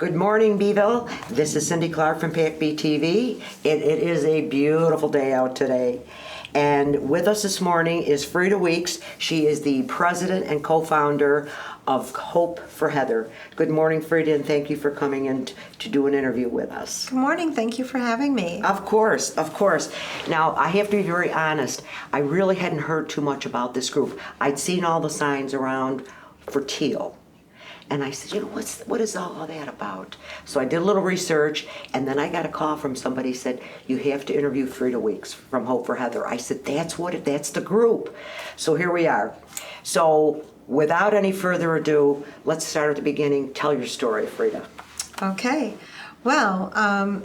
Good morning, Beeville. This is Cindy Clark from PAC-B TV. It is a beautiful day out today. And with us this morning is Frida Weeks. She is the president and co-founder of Hope for Heather. Good morning, Frida, and thank you for coming in to do an interview with us. Good morning. Thank you for having me. Of course, of course. Now, I have to be very honest. I really hadn't heard too much about this group. I'd seen all the signs around for teal. And I said, what is all of that about? So I did a little research, and then I got a call from somebody who said, you have to interview Frida Weeks from Hope for Heather. I said, that's the group. So here we are. So without any further ado, let's start at the beginning. Tell your story, Frida. Okay. Well,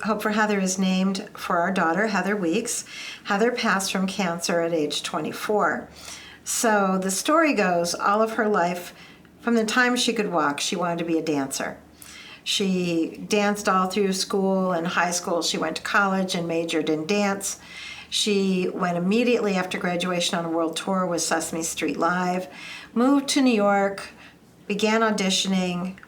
Hope for Heather is named for our daughter, Heather Weeks. Heather passed from cancer at age 24. So the story goes, all of her life, from the time she could walk, she wanted to be a dancer. She danced all through school and high school. She went to college and majored in dance. She went immediately after graduation on a world tour with Sesame Street Live, moved to New York, began auditioning,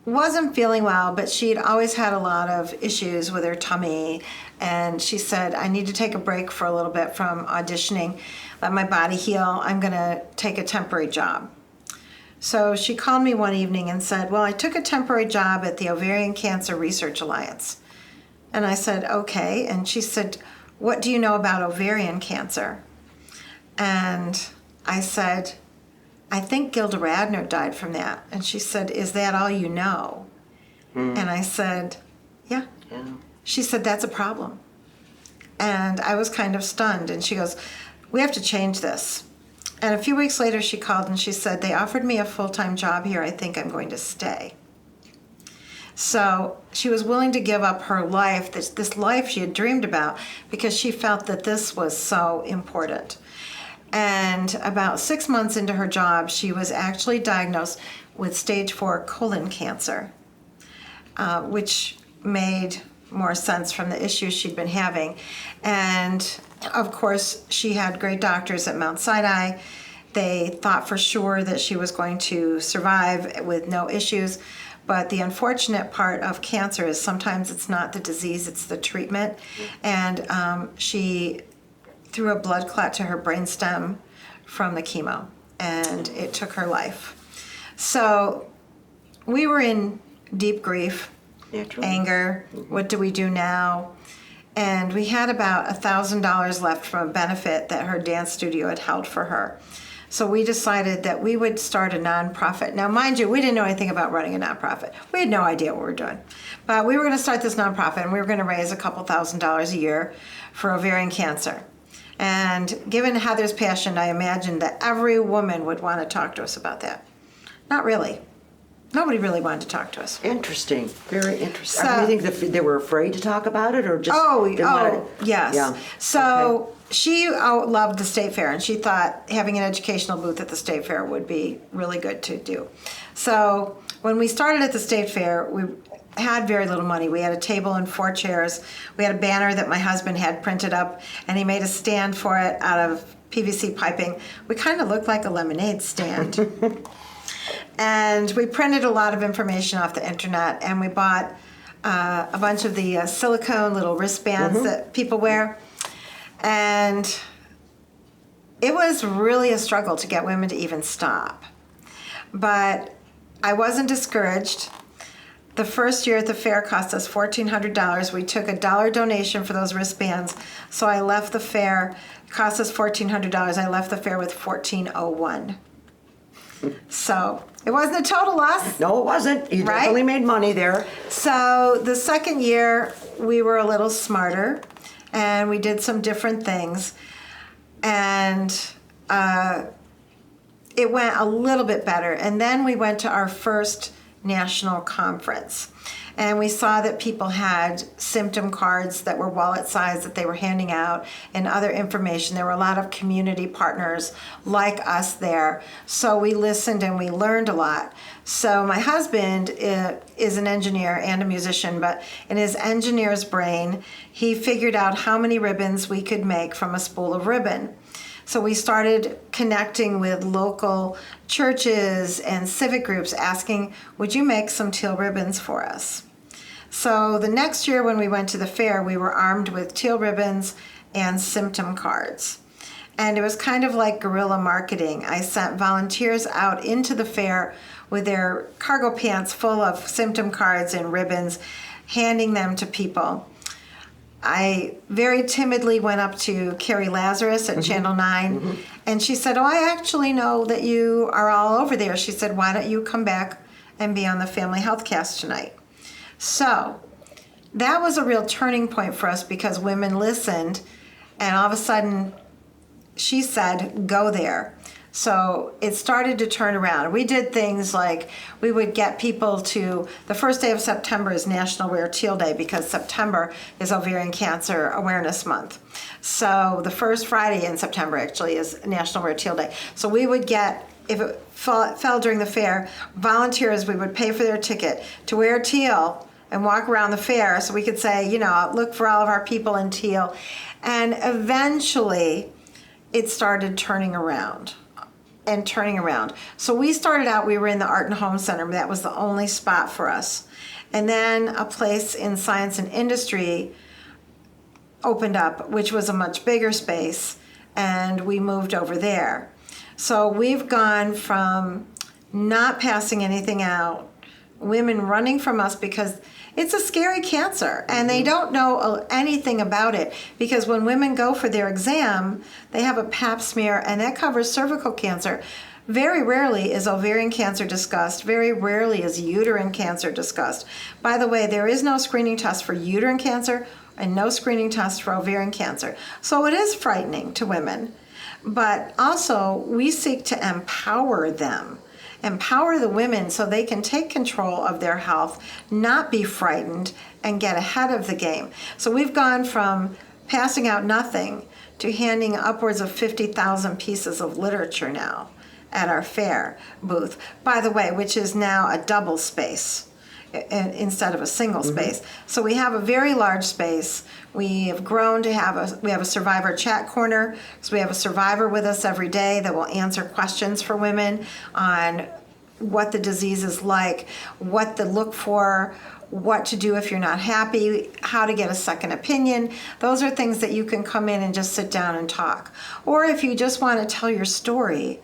wasn't feeling well, but she'd always had a lot of issues with her tummy. And she said, I need to take a break for a little bit from auditioning, let my body heal. I'm going to take a temporary job. So she called me one evening and said, well, I took a temporary job at the Ovarian Cancer Research Alliance. And I said, okay. And she said, what do you know about ovarian cancer? And I said, I think Gilda Radner died from that. And she said, is that all you know? And I said, yeah. She said, that's a problem. And I was kind of stunned. And she goes, we have to change this. And a few weeks later, she called and she said, they offered me a full-time job here. I think I'm going to stay. So she was willing to give up her life, this life she had dreamed about, because she felt that this was so important. And about 6 months into her job, she was actually diagnosed with stage 4 colon cancer, which made more sense from the issues she'd been having. And of course, she had great doctors at Mount Sinai. They thought for sure that she was going to survive with no issues. But the unfortunate part of cancer is sometimes it's not the disease, it's the treatment. And she threw a blood clot to her brainstem from the chemo, and it took her life. So we were in deep grief, anger. What do we do now? And we had about $1,000 left from a benefit that her dance studio had held for her. So we decided that we would start a nonprofit. Now, mind you, we didn't know anything about running a nonprofit. We had no idea what we were doing. But we were going to start this nonprofit, and we were going to raise a couple $1,000s a year for ovarian cancer. And given Heather's passion, I imagined that every woman would want to talk to us about that. Not really. Nobody really wanted to talk to us. Interesting. Very interesting. So, do you think they were afraid to talk about it, or just yes. Yeah. So she loved the State Fair, and she thought having an educational booth at the State Fair would be really good to do. So when we started at the State Fair, we had very little money. We had a table and 4 chairs. We had a banner that my husband had printed up, and he made a stand for it out of PVC piping. We kind of looked like a lemonade stand. And we printed a lot of information off the internet, and we bought a bunch of the silicone little wristbands that people wear. And it was really a struggle to get women to even stop. But I wasn't discouraged. The first year at the fair cost us $1,400. We took a $1 donation for those wristbands. So I left the fair, it cost us $1,400. I left the fair with $1,401. So it wasn't a total loss. No, it wasn't. You definitely made money there. So the second year, we were a little smarter, and we did some different things. And it went a little bit better. And then we went to our first national conference. And we saw that people had symptom cards that were wallet size that they were handing out and other information. There were a lot of community partners like us there. So we listened and we learned a lot. So my husband is an engineer and a musician, but in his engineer's brain, he figured out how many ribbons we could make from a spool of ribbon. So we started connecting with local churches and civic groups asking, would you make some teal ribbons for us. So the next year when we went to the fair, we were armed with teal ribbons and symptom cards. And it was kind of like guerrilla marketing. I sent volunteers out into the fair with their cargo pants full of symptom cards and ribbons, handing them to people. I very timidly went up to Carrie Lazarus at Channel 9, and she said, "Oh, I actually know that you are all over there." She said, "Why don't you come back and be on the Family Healthcast tonight?" So that was a real turning point for us because women listened, and all of a sudden she said, "Go there." So it started to turn around. We did things like we would get people to, the first day of September is National Wear Teal Day because September is Ovarian Cancer Awareness Month. So the first Friday in September actually is National Wear Teal Day. So we would get, if it fell during the fair, volunteers, we would pay for their ticket to wear teal and walk around the fair so we could say, you know, look for all of our people in teal. And eventually it started turning around. So we started out, we were in the Art and Home Center, but that was the only spot for us. And then a place in Science and Industry opened up, which was a much bigger space, and we moved over there. So we've gone from not passing anything out, women running from us because it's a scary cancer and they don't know anything about it, because when women go for their exam, they have a pap smear and that covers cervical cancer. Very rarely is ovarian cancer discussed. Very rarely is uterine cancer discussed. By the way, there is no screening test for uterine cancer and no screening test for ovarian cancer. So it is frightening to women. But also, we seek to empower them. Empower the women so they can take control of their health, not be frightened, and get ahead of the game. So we've gone from passing out nothing to handing upwards of 50,000 pieces of literature now at our fair booth, by the way, which is now a double space instead of a single space. So we have a very large space. We have grown to have a survivor chat corner. So we have a survivor with us every day that will answer questions for women on what the disease is like, what to look for, what to do if you're not happy, how to get a second opinion. Those are things that you can come in and just sit down and talk. Or if you just want to tell your story,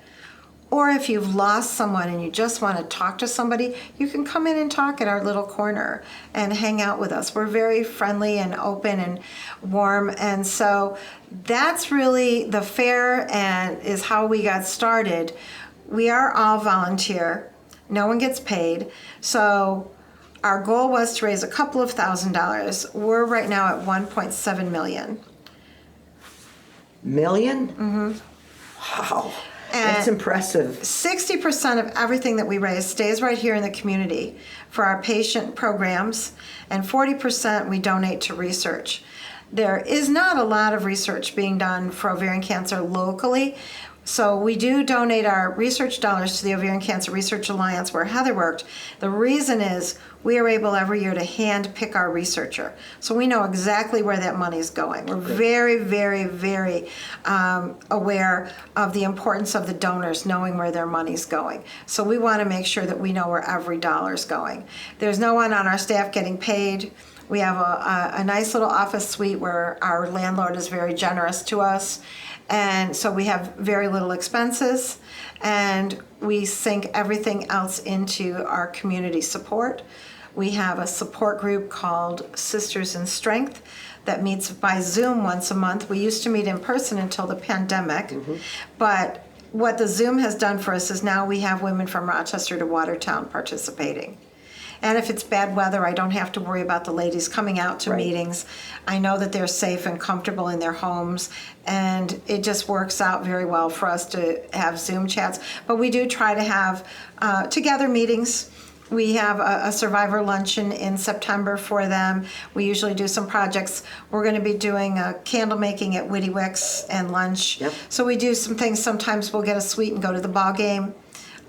or if you've lost someone and you just want to talk to somebody, you can come in and talk at our little corner and hang out with us. We're very friendly and open and warm. And so that's really the fair and is how we got started. We are all volunteer. No one gets paid. So our goal was to raise a couple of $1,000s. We're right now at 1.7 million. Million? Mm-hmm. Wow. That's impressive. 60% of everything that we raise stays right here in the community for our patient programs, and 40% we donate to research. There is not a lot of research being done for ovarian cancer locally, so we do donate our research dollars to the Ovarian Cancer Research Alliance where Heather worked. The reason is we are able every year to hand pick our researcher. So we know exactly where that money is going. We're very, very, very aware of the importance of the donors knowing where their money's going. So we want to make sure that we know where every dollar is going. There's no one on our staff getting paid. We have a nice little office suite where our landlord is very generous to us. And so we have very little expenses, and we sink everything else into our community support. We have a support group called Sisters in Strength that meets by Zoom once a month. We used to meet in person until the pandemic, but what the Zoom has done for us is now we have women from Rochester to Watertown participating. And if it's bad weather, I don't have to worry about the ladies coming out to meetings. I know that they're safe and comfortable in their homes, and it just works out very well for us to have Zoom chats. But we do try to have together meetings. We have a survivor luncheon in September for them. We usually do some projects. We're going to be doing a candle making at Witty Wicks and lunch. Yep. So we do some things. Sometimes we'll get a suite and go to the ball game.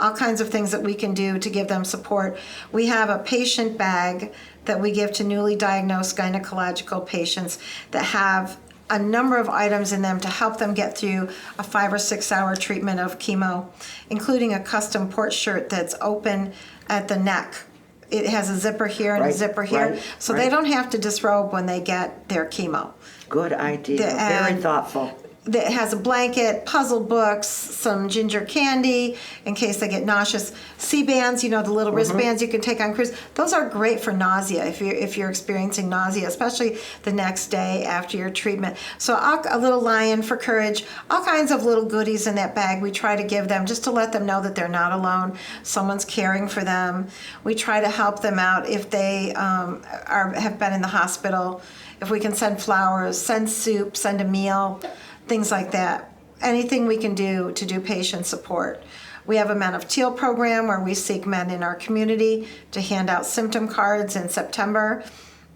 All kinds of things that we can do to give them support. We have a patient bag that we give to newly diagnosed gynecological patients that have a number of items in them to help them get through a 5 or 6 hour treatment of chemo, including a custom port shirt that's open at the neck it has a zipper here and a Right, zipper here, right, so right. they don't have to disrobe when they get their chemo. Good idea. Very thoughtful. That has a blanket, puzzle books, some ginger candy in case they get nauseous. C-bands, the little wristbands you can take on cruise. Those are great for nausea if you're experiencing nausea, especially the next day after your treatment. So a little lion for courage, all kinds of little goodies in that bag we try to give them just to let them know that they're not alone. Someone's caring for them. We try to help them out if they have been in the hospital. If we can send flowers, send soup, send a meal, things like that. Anything we can do to do patient support. We have a Men of Teal program where we seek men in our community to hand out symptom cards in September.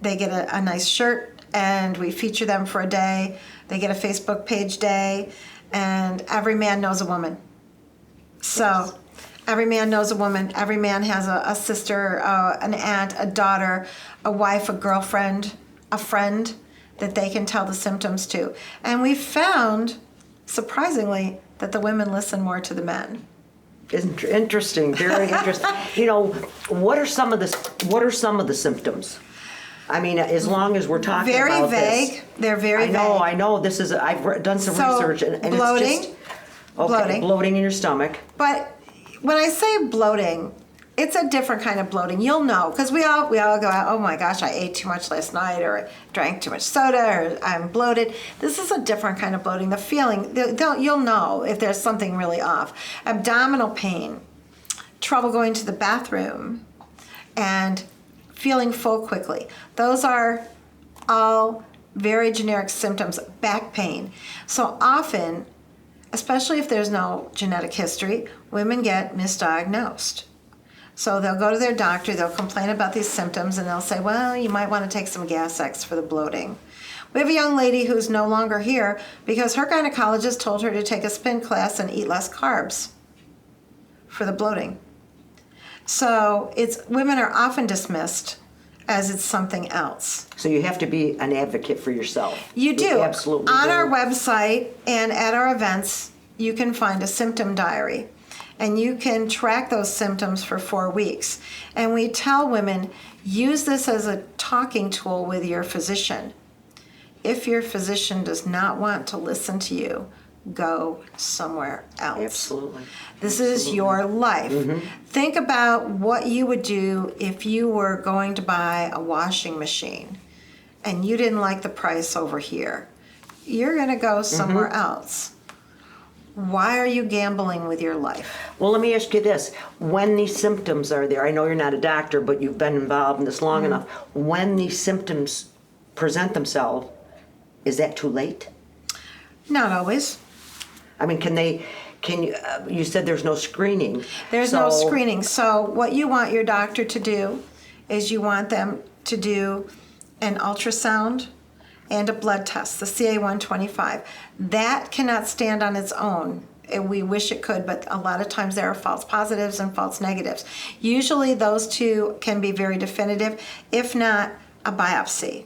They get a nice shirt and we feature them for a day. They get a Facebook page day, and every man knows a woman. So every man knows a woman. Every man has a sister, an aunt, a daughter, a wife, a girlfriend, a friend that they can tell the symptoms to. And we found, surprisingly, that the women listen more to the men. Interesting, very interesting. What are some of the symptoms? I mean, as long as we're talking Very about vague. this. They're very vague. I know. I've done some research, and bloating, it's just bloating in your stomach. But when I say bloating, it's a different kind of bloating. You'll know, because we all go out, oh my gosh, I ate too much last night, or drank too much soda, or I'm bloated. This is a different kind of bloating. The feeling, you'll know if there's something really off. Abdominal pain, trouble going to the bathroom, and feeling full quickly. Those are all very generic symptoms. Back pain. So often, especially if there's no genetic history, women get misdiagnosed. So they'll go to their doctor, they'll complain about these symptoms, and they'll say, well, you might want to take some Gas-X for the bloating. We have a young lady who's no longer here because her gynecologist told her to take a spin class and eat less carbs for the bloating. So women are often dismissed as it's something else. So you have to be an advocate for yourself. You do. Absolutely. On our website and at our events, you can find a symptom diary. And you can track those symptoms for 4 weeks. And we tell women, use this as a talking tool with your physician. If your physician does not want to listen to you, go somewhere else. Absolutely. This is your life. Mm-hmm. Think about what you would do if you were going to buy a washing machine and you didn't like the price over here. You're going to go somewhere else. Why are you gambling with your life? Well, let me ask you this. When these symptoms are there, I know you're not a doctor, but you've been involved in this long enough. When these symptoms present themselves, is that too late? Not always. I mean, you said there's no screening. There's no screening. So what you want your doctor to do is you want them to do an ultrasound and a blood test, the CA-125. That cannot stand on its own. We wish it could, but a lot of times there are false positives and false negatives. Usually those two can be very definitive, if not a biopsy.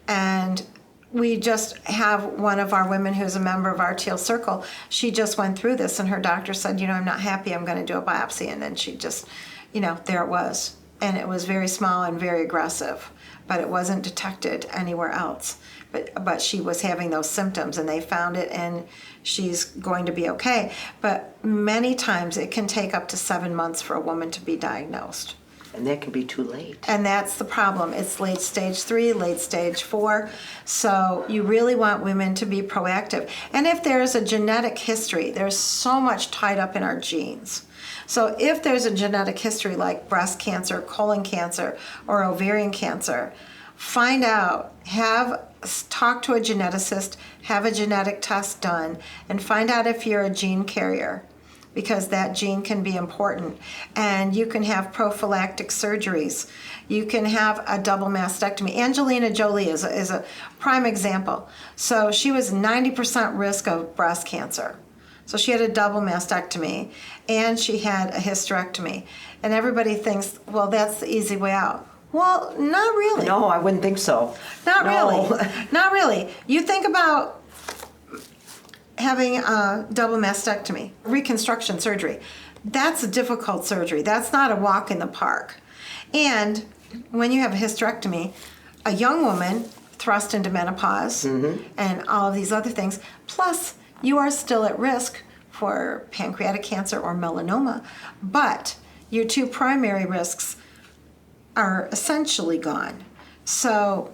And we just have one of our women who's a member of our Teal Circle. She just went through this, and her doctor said, I'm not happy, I'm going to do a biopsy. And then she just, there it was. And it was very small and very aggressive, but it wasn't detected anywhere else. But she was having those symptoms, and they found it, and she's going to be okay. But many times it can take up to 7 months for a woman to be diagnosed. And that can be too late. And that's the problem. It's late stage 3, late stage 4. So you really want women to be proactive. And if there's a genetic history, there's so much tied up in our genes. So if there's a genetic history like breast cancer, colon cancer, or ovarian cancer, find out, talk to a geneticist, have a genetic test done, and find out if you're a gene carrier, because that gene can be important. And you can have prophylactic surgeries. You can have a double mastectomy. Angelina Jolie is a prime example. So she was 90% risk of breast cancer. So she had a double mastectomy, and she had a hysterectomy. And everybody thinks, well, that's the easy way out. Well, not really. No, I wouldn't think so. Not No. really. Not really. You think about having a double mastectomy, reconstruction surgery. That's a difficult surgery. That's not a walk in the park. And when you have a hysterectomy, a young woman thrust into menopause and all of these other things, plus you are still at risk for pancreatic cancer or melanoma, but your two primary risks are essentially gone. So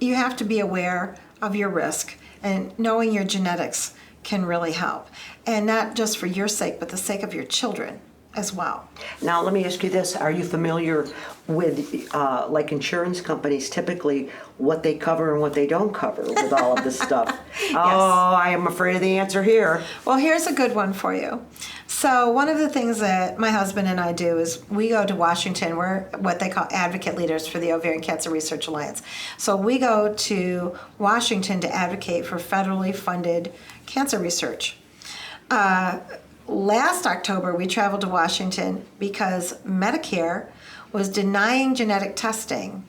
you have to be aware of your risk, and knowing your genetics can really help. And not just for your sake, but the sake of your children as well. Now, let me ask you this. Are you familiar with, like insurance companies, typically what they cover and what they don't cover with all of this stuff? Oh, I am afraid of the answer here. Well, here's a good one for you. So one of the things that my husband and I do is we go to Washington. We're what they call advocate leaders for the Ovarian Cancer Research Alliance. So we go to Washington to advocate for federally funded cancer research. Last October, we traveled to Washington because Medicare was denying genetic testing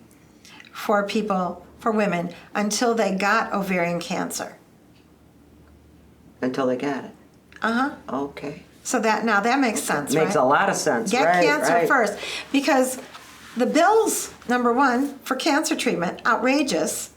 for people, for women, until they got ovarian cancer. Until they got it. Uh-huh. Okay. So that makes sense, Makes right? a lot of sense. Get Right, cancer right. first, because the bills, number one, for cancer treatment, outrageous.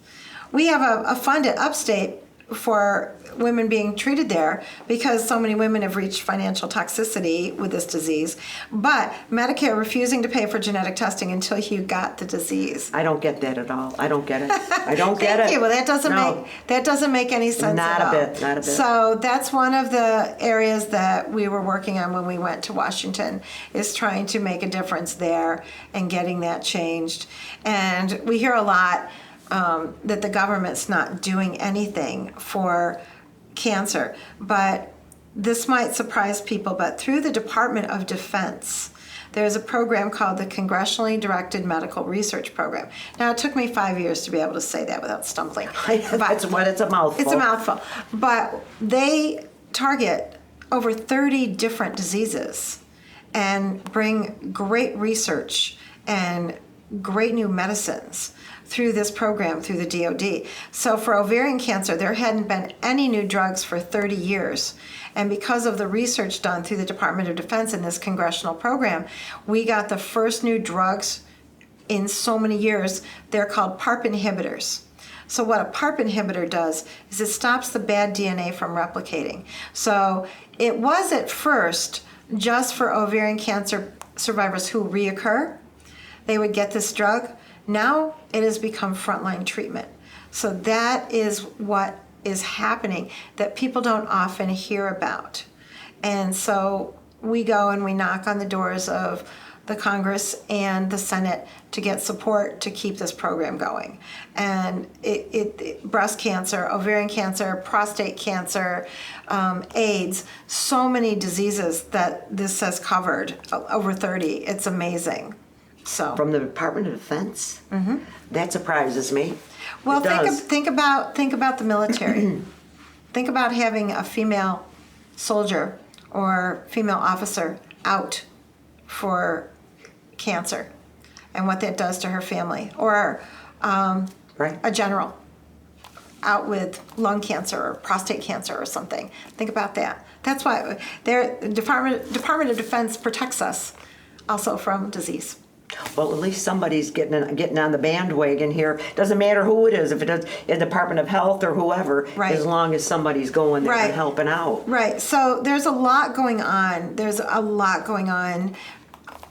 We have a fund at Upstate for women being treated there because so many women have reached financial toxicity with this disease, but Medicare refusing to pay for genetic testing until you got the disease. I don't get that at all. I don't get it. I don't get Thank it. you. Well, that doesn't make any sense Not at a all. bit, not a bit. So that's one of the areas that we were working on when we went to Washington, is trying to make a difference there and getting that changed. And we hear a lot that the government's not doing anything for cancer, but this might surprise people, but through the Department of Defense, there's a program called the Congressionally Directed Medical Research Program. Now, it took me 5 years to be able to say that without stumbling. That's what it's a mouthful. It's a mouthful. But they target over 30 different diseases and bring great research and great new medicines through this program, through the DoD. So for ovarian cancer, there hadn't been any new drugs for 30 years. And because of the research done through the Department of Defense in this congressional program, we got the first new drugs in so many years. They're called PARP inhibitors. So what a PARP inhibitor does is it stops the bad DNA from replicating. So it was at first just for ovarian cancer survivors who reoccur. They would get this drug. Now it has become frontline treatment. So that is what is happening that people don't often hear about. And so we go and we knock on the doors of the Congress and the Senate to get support to keep this program going. And breast cancer, ovarian cancer, prostate cancer, AIDS, so many diseases that this has covered, over 30. It's amazing. So From the Department of Defense? Mm-hmm. That surprises me. well, It does. think about the military. Think about having a female soldier or female officer out for cancer and what that does to her family, or Right. a general out with lung cancer or prostate cancer or something. Think about that. That's why the Department of Defense protects us also from disease. Well, at least somebody's getting on the bandwagon here. Doesn't matter who it is, if it is the Department of Health or whoever, Right. as long as somebody's going there Right. and helping out. Right. So there's a lot going on.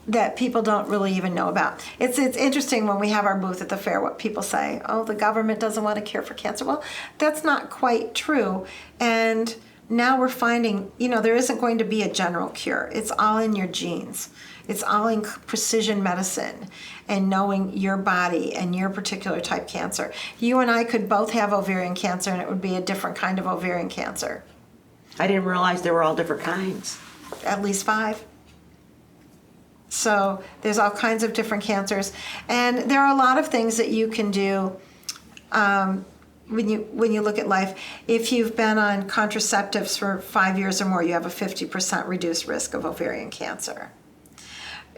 That people don't really even know about. It's interesting when we have our booth at the fair, what people say, oh, the government doesn't want a cure for cancer. Well, that's not quite true. And now we're finding, there isn't going to be a general cure. It's all in your genes. It's all in precision medicine and knowing your body and your particular type cancer. You and I could both have ovarian cancer and it would be a different kind of ovarian cancer. I didn't realize there were all different kinds. At least 5. So there's all kinds of different cancers. And there are a lot of things that you can do when you look at life. If you've been on contraceptives for 5 years or more, you have a 50% reduced risk of ovarian cancer.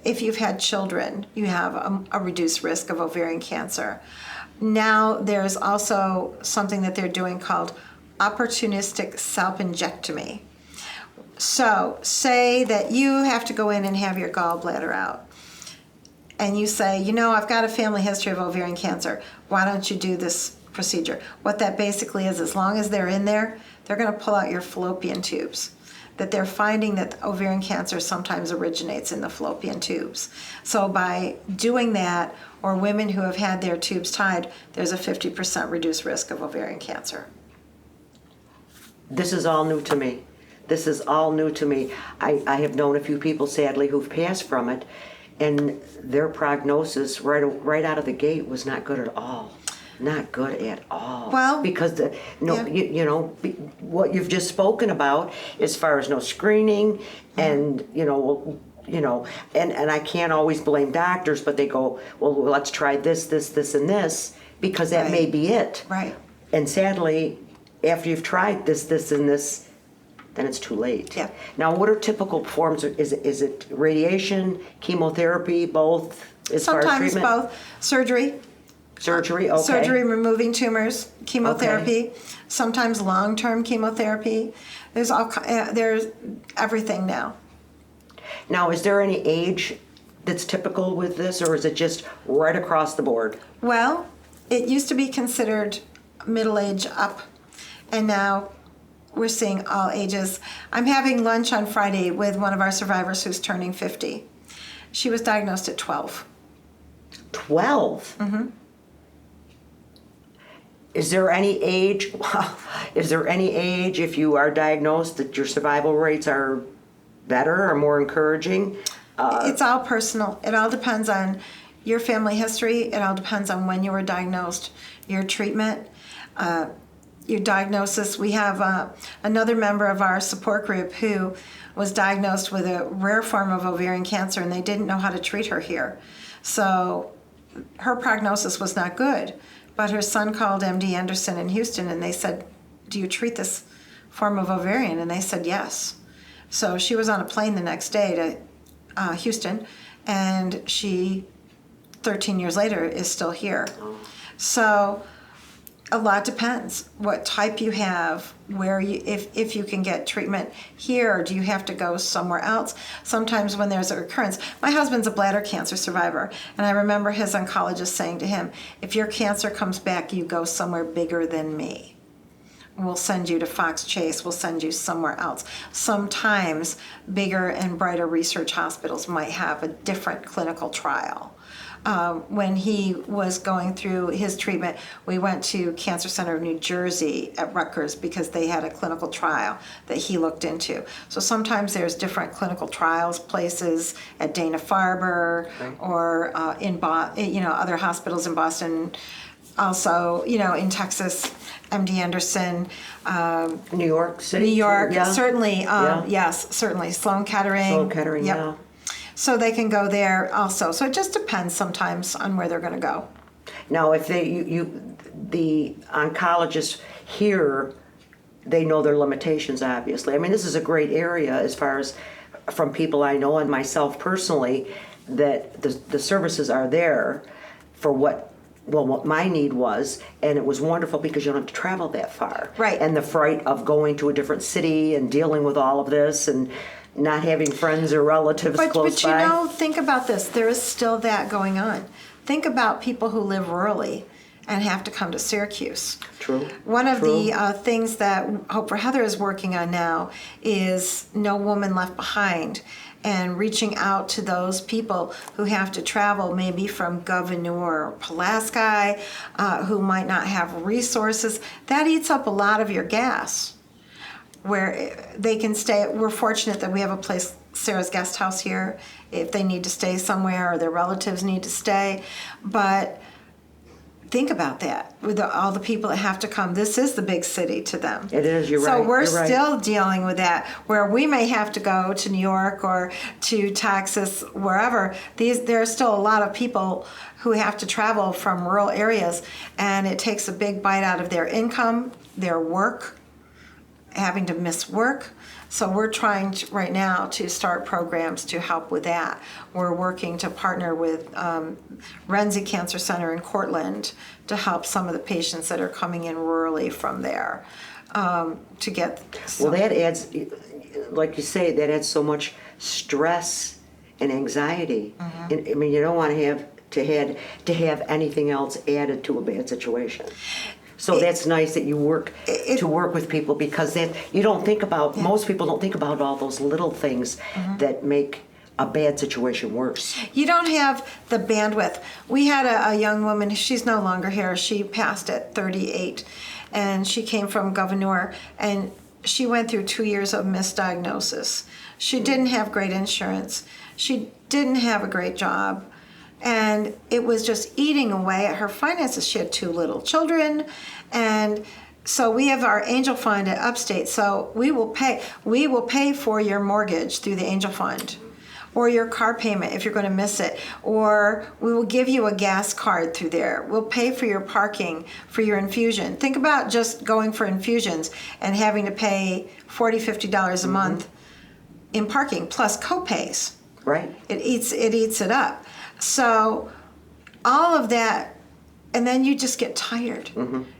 If you've had children, you have a reduced risk of ovarian cancer. Now there's also something that they're doing called opportunistic salpingectomy. So say that you have to go in and have your gallbladder out. and you say, you know, I've got a family history of ovarian cancer. Why don't you do this procedure? What that basically is, as long as they're in there, they're going to pull out your fallopian tubes. That they're finding that ovarian cancer sometimes originates in the fallopian tubes. So by doing that, or women who have had their tubes tied, there's a 50% reduced risk of ovarian cancer. This is all new to me. This is all new to me. I have known a few people, sadly, who've passed from it, and their prognosis right out of the gate was not good at all. Not good at all. Well, because yeah. you know what you've just spoken about, as far as no screening, and and I can't always blame doctors, but they go, well, let's try this, and this, because that Right. may be it. Right. And sadly, after you've tried this, and this, then it's too late. Yeah. Now, what are typical forms? Is it radiation, chemotherapy, both? As far as Sometimes treatment? both. Surgery. Surgery. Okay. Surgery, removing tumors, chemotherapy, sometimes long-term chemotherapy. There's everything now. Now, is there any age that's typical with this, or is it just right across the board? Well, it used to be considered middle age up, and now we're seeing all ages. I'm having lunch on Friday with one of our survivors who's turning 50. She was diagnosed at 12. 12? Mm-hmm. Is there any age, if you are diagnosed, that your survival rates are better or more encouraging? It's all personal. It all depends on your family history. It all depends on when you were diagnosed, your treatment, your diagnosis. We have another member of our support group who was diagnosed with a rare form of ovarian cancer, and they didn't know how to treat her here. So her prognosis was not good. But her son called MD Anderson in Houston, and they said, do you treat this form of ovarian? And they said yes. So she was on a plane the next day to Houston, and she, 13 years later, is still here. So a lot depends what type you have, where you, if you can get treatment here, or do you have to go somewhere else? Sometimes when there's a recurrence, my husband's a bladder cancer survivor, and I remember his oncologist saying to him, if your cancer comes back, you go somewhere bigger than me. We'll send you to Fox Chase, we'll send you somewhere else. Sometimes bigger and brighter research hospitals might have a different clinical trial. When he was going through his treatment, we went to Cancer Center of New Jersey at Rutgers because they had a clinical trial that he looked into. So sometimes there's different clinical trials places at Dana-Farber, right, or in other hospitals in Boston. Also, in Texas, MD Anderson, New York City? New York, Yeah. certainly. Yeah. Yes, certainly. Sloan Kettering. Sloan Kettering, Yep. yeah. So they can go there also. So it just depends sometimes on where they're going to go. Now, if the oncologists here, they know their limitations, obviously. I mean, this is a great area as far as from people I know and myself personally, that the services are there for what my need was, and it was wonderful because you don't have to travel that far. Right. And the fright of going to a different city and dealing with all of this and not having friends or relatives close by. But think about this. There is still that going on. Think about people who live rurally and have to come to Syracuse. True. One of the things that Hope for Heather is working on now is No Woman Left Behind, and reaching out to those people who have to travel maybe from Gouverneur or Pulaski, who might not have resources. That eats up a lot of your gas, where they can stay. We're fortunate that we have a place, Sarah's Guest House here, if they need to stay somewhere or their relatives need to stay. But think about that, with all the people that have to come. This is the big city to them. It is, you're right. So we're You're right. still dealing with that, where we may have to go to New York or to Texas, wherever. There are still a lot of people who have to travel from rural areas, and it takes a big bite out of their income, their work, having to miss work. So we're trying right now to start programs to help with that. We're working to partner with Renzi Cancer Center in Cortland to help some of the patients that are coming in rurally from there to get. Well, that adds, like you say, that adds so much stress and anxiety. And, I mean, you don't want to have anything else added to a bad situation. So that's nice that you work with people, because that you don't think about. Most people don't think about all those little things that make a bad situation worse. You don't have the bandwidth. We had a young woman, she's no longer here. She passed at 38, and she came from Governor, and she went through 2 years of misdiagnosis. She didn't have great insurance. She didn't have a great job. And it was just eating away at her finances. She had 2 little children. And so we have our Angel Fund at Upstate. So we will pay for your mortgage through the Angel Fund, or your car payment if you're going to miss it, or we will give you a gas card through there. We'll pay for your parking, for your infusion. Think about just going for infusions and having to pay $40, $50 a month in parking, plus co-pays. Right. It eats it up. So all of that, and then you just get tired.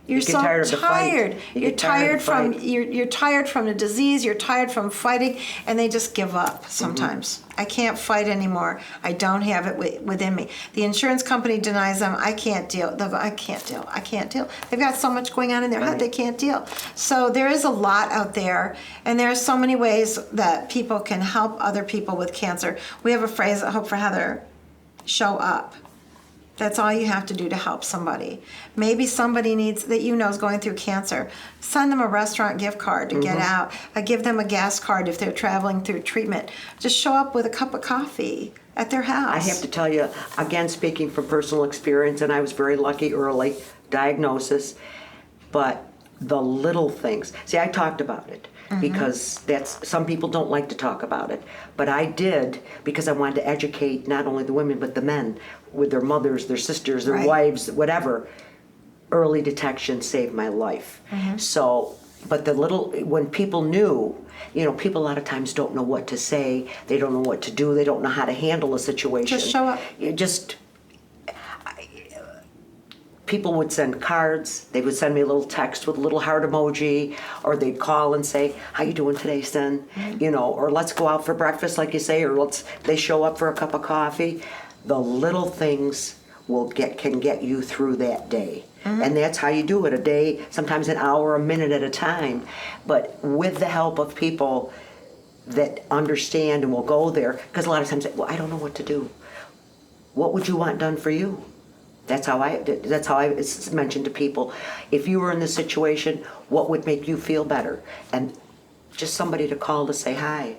You're so tired. You're tired from you're tired from the disease. You're tired from fighting, and they just give up sometimes. I can't fight anymore. I don't have it within me. The insurance company denies them. I can't deal. I can't deal. They've got so much going on in their head, they can't deal. So there is a lot out there, and there are so many ways that people can help other people with cancer. We have a phrase at Hope for Heather: show up. That's all you have to do to help somebody. Maybe somebody needs that is going through cancer. Send them a restaurant gift card to get out. Give them a gas card if they're traveling through treatment. Just show up with a cup of coffee at their house. I have to tell you, again, speaking from personal experience, and I was very lucky, early diagnosis, but the little things. See, I talked about it because some people don't like to talk about it, but I did because I wanted to educate not only the women but the men with their mothers, their sisters, their wives, whatever. Early detection saved my life. So, but when people knew, people a lot of times don't know what to say, they don't know what to do, they don't know how to handle a situation. Just show up. People would send cards. They would send me a little text with a little heart emoji, or they'd call and say, "How you doing today, son?" Or let's go out for breakfast, like you say, or they show up for a cup of coffee. The little things can get you through that day. And that's how you do it, a day, sometimes an hour, a minute at a time. But with the help of people that understand and will go there, because a lot of times, well, I don't know what to do. What would you want done for you? That's how I mentioned to people. If you were in this situation, what would make you feel better? And just somebody to call to say hi.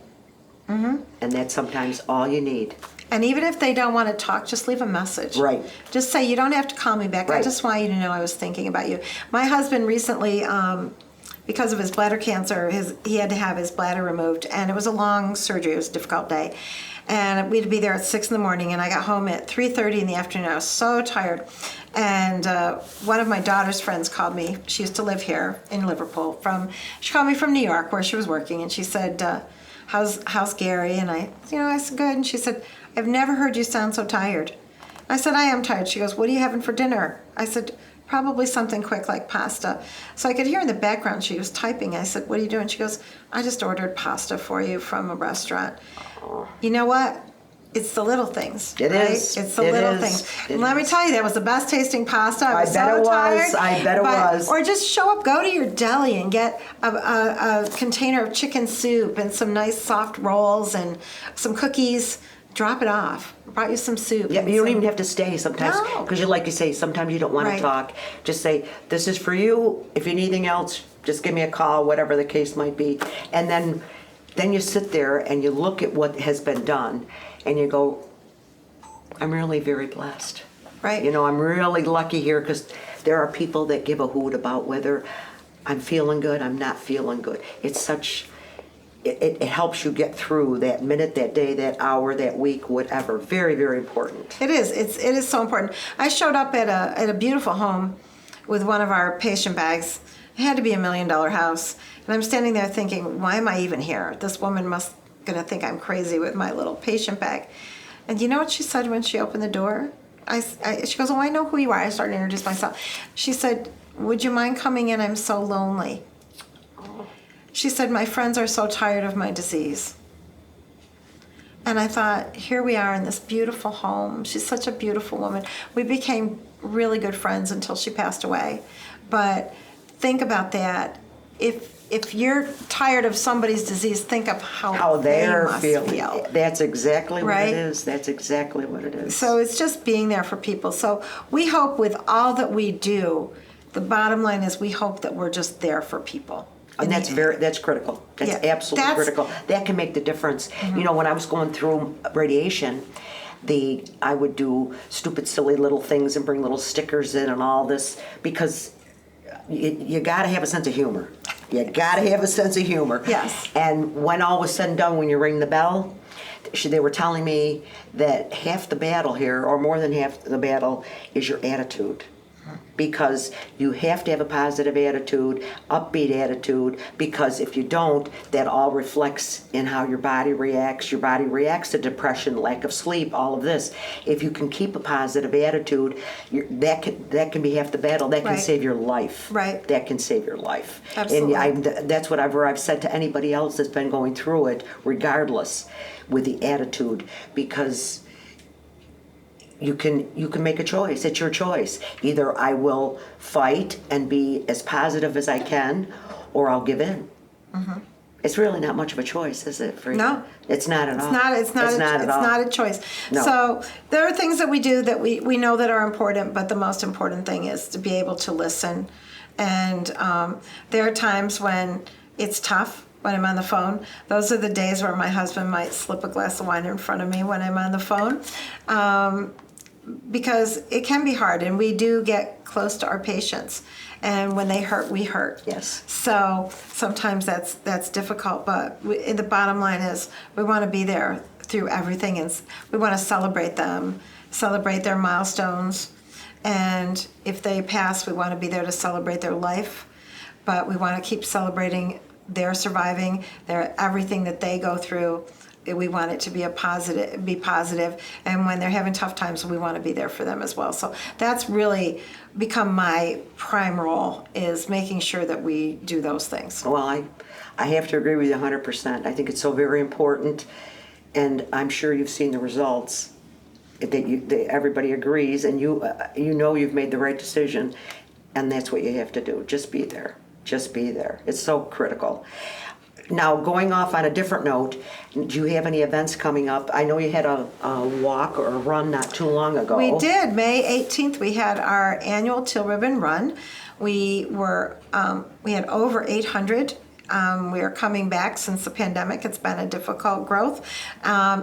And that's sometimes all you need. And even if they don't want to talk, just leave a message. Right. Just say, you don't have to call me back. Right. I just want you to know I was thinking about you. My husband recently, because of his bladder cancer, he had to have his bladder removed. And it was a long surgery. It was a difficult day. And we had to be there at 6 in the morning. And I got home at 3:30 in the afternoon. I was so tired. And one of my daughter's friends called me. She used to live here in Liverpool. She called me from New York, where she was working. And she said, how's Gary? And I said, good. And she said, I've never heard you sound so tired. I said, I am tired. She goes, what are you having for dinner? I said, probably something quick like pasta. So I could hear in the background she was typing. I said, what are you doing? She goes, I just ordered pasta for you from a restaurant. You know what? It's the little things. It right? is. It's the little things. And let me tell you, that was the best tasting pasta. I bet it was. Or just show up, go to your deli and get a container of chicken soup and some nice soft rolls and some cookies. Drop it off. Brought you some soup. Yeah, you don't even have to stay sometimes, because like you say, sometimes you don't want to talk. Just say, this is for you. If you need anything else, just give me a call, whatever the case might be. And then you sit there and you look at what has been done and you go, I'm really very blessed. Right. I'm really lucky here, because there are people that give a hoot about whether I'm feeling good, I'm not feeling good. It helps you get through that minute, that day, that hour, that week, whatever. Very, very important. It is. It is so important. I showed up at a beautiful home with one of our patient bags. It had to be $1 million house. And I'm standing there thinking, why am I even here? This woman must going to think I'm crazy with my little patient bag. And you know what she said when she opened the door? She goes, oh, I know who you are. I started to introduce myself. She said, would you mind coming in? I'm so lonely. She said, my friends are so tired of my disease. And I thought, here we are in this beautiful home. She's such a beautiful woman. We became really good friends until she passed away. But think about that. If you're tired of somebody's disease, think of how they they're must feeling. feel. That's exactly what Right? it is. That's exactly what it is. So it's just being there for people. So we hope with all that we do, the bottom line is we hope that we're just there for people. And that's critical. That's Yeah, absolutely that's- critical. That can make the difference. You know, when I was going through radiation, I would do stupid, silly little things and bring little stickers in and all this because you got to have a sense of humor. You got to have a sense of humor. Yes. And when all was said and done, when you ring the bell, they were telling me that half the battle here, or more than half the battle, is your attitude. Because you have to have a positive attitude, upbeat attitude, because if you don't, that all reflects in how your body reacts. Your body reacts to depression, lack of sleep, all of this. If you can keep a positive attitude, that can be half the battle. That can Right. save your life. Right. That can save your life. Absolutely. And that's whatever I've said to anybody else that's been going through it, regardless, with the attitude, because you can make a choice. It's your choice. Either I will fight and be as positive as I can, or I'll give in. It's really not much of a choice, is it? For you? No. It's not at all. It's not a choice. No. So there are things that we do that we know that are important, but the most important thing is to be able to listen. And there are times when it's tough when I'm on the phone. Those are the days where my husband might slip a glass of wine in front of me when I'm on the phone. Because it can be hard, and we do get close to our patients, and when they hurt, we hurt. Yes. So sometimes that's difficult, but the bottom line is we want to be there through everything, and we want to celebrate them, celebrate their milestones, and if they pass, we want to be there to celebrate their life, but we want to keep celebrating their surviving, their everything that they go through. We want it to be positive, and when they're having tough times, we want to be there for them as well. So that's really become my prime role, is making sure that we do those things. Well, I have to agree with you 100%. I think it's so very important, and I'm sure you've seen the results. That everybody agrees, and you know you've made the right decision, and that's what you have to do. Just be there. Just be there. It's so critical. Now, going off on a different note, do you have any events coming up? I know you had a walk or a run not too long ago. We did. May 18th, we had our annual Teal Ribbon Run. We had over 800. We are coming back since the pandemic. It's been a difficult growth.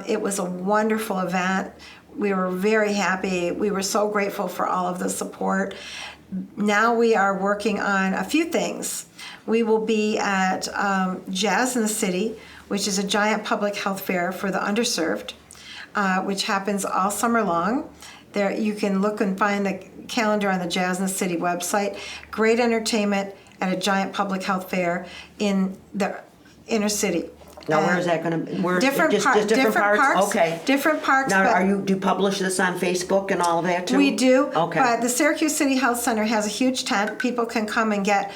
It was a wonderful event. We were very happy. We were so grateful for all of the support. Now we are working on a few things. We will be at Jazz in the City, which is a giant public health fair for the underserved, which happens all summer long. There you can look and find the calendar on the Jazz in the City website. Great entertainment at a giant public health fair in the inner city. Now, where is that going to be? Different parks. Okay. Different parks. Now, do you publish this on Facebook and all of that too? We do. Okay. But the Syracuse City Health Center has a huge tent. People can come and get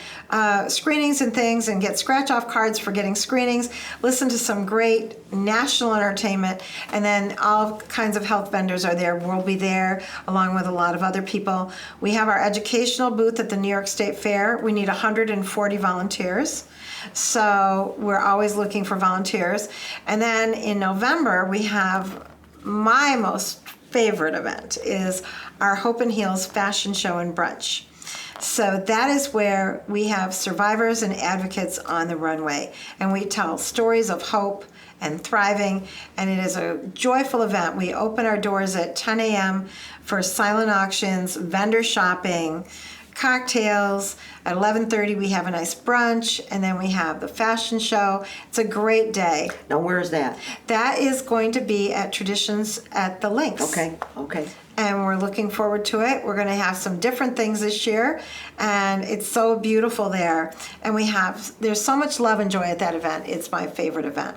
screenings and things, and get scratch-off cards for getting screenings, listen to some great national entertainment, and then all kinds of health vendors are there. We'll be there along with a lot of other people. We have our educational booth at the New York State Fair. We need 140 volunteers. So we're always looking for volunteers. And then in November, we have my most favorite event is our Hope and Heals fashion show and brunch. So that is where we have survivors and advocates on the runway, and we tell stories of hope and thriving, and it is a joyful event. We open our doors at 10 a.m. for silent auctions, vendor shopping, cocktails. At 11:30 we have a nice brunch, and then we have the fashion show. It's a great day. Now, where is that? That is going to be at Traditions at the Links. Okay. And we're looking forward to it. We're going to have some different things this year, and it's so beautiful there. And there's so much love and joy at that event. It's my favorite event.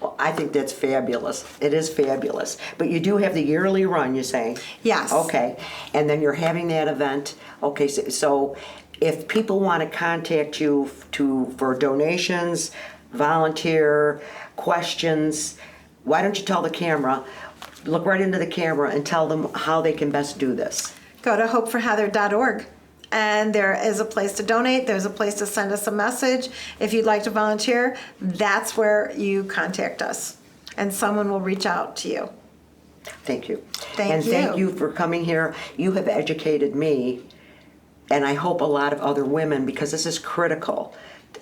Well, I think that's fabulous. It is fabulous. But you do have the yearly run, you say? Yes. Okay. And then you're having that event. Okay, so if people want to contact you for donations, volunteer, questions, why don't you tell the camera, look right into the camera and tell them how they can best do this? Go to hopeforheather.org. And there is a place to donate. There's a place to send us a message. If you'd like to volunteer, that's where you contact us. And someone will reach out to you. Thank you. Thank you. Thank you for coming here. You have educated me, and I hope a lot of other women, because this is critical.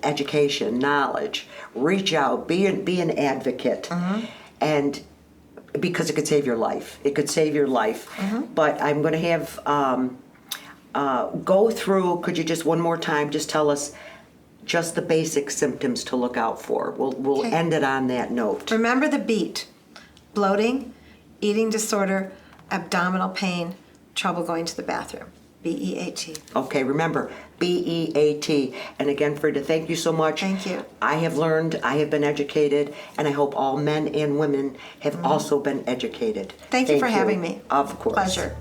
Education, knowledge, reach out, be an advocate. And because it could save your life. It could save your life. But I'm going to have go through, could you just one more time just tell us just the basic symptoms to look out for? We'll Okay. end it on that note. Remember the beat: bloating, eating disorder, abdominal pain, trouble going to the bathroom. BEAT. Okay, remember, BEAT. And again, Frida, thank you so much. Thank you. I have learned, I have been educated, and I hope all men and women have also been educated. Thank you for having me. Of course. Pleasure.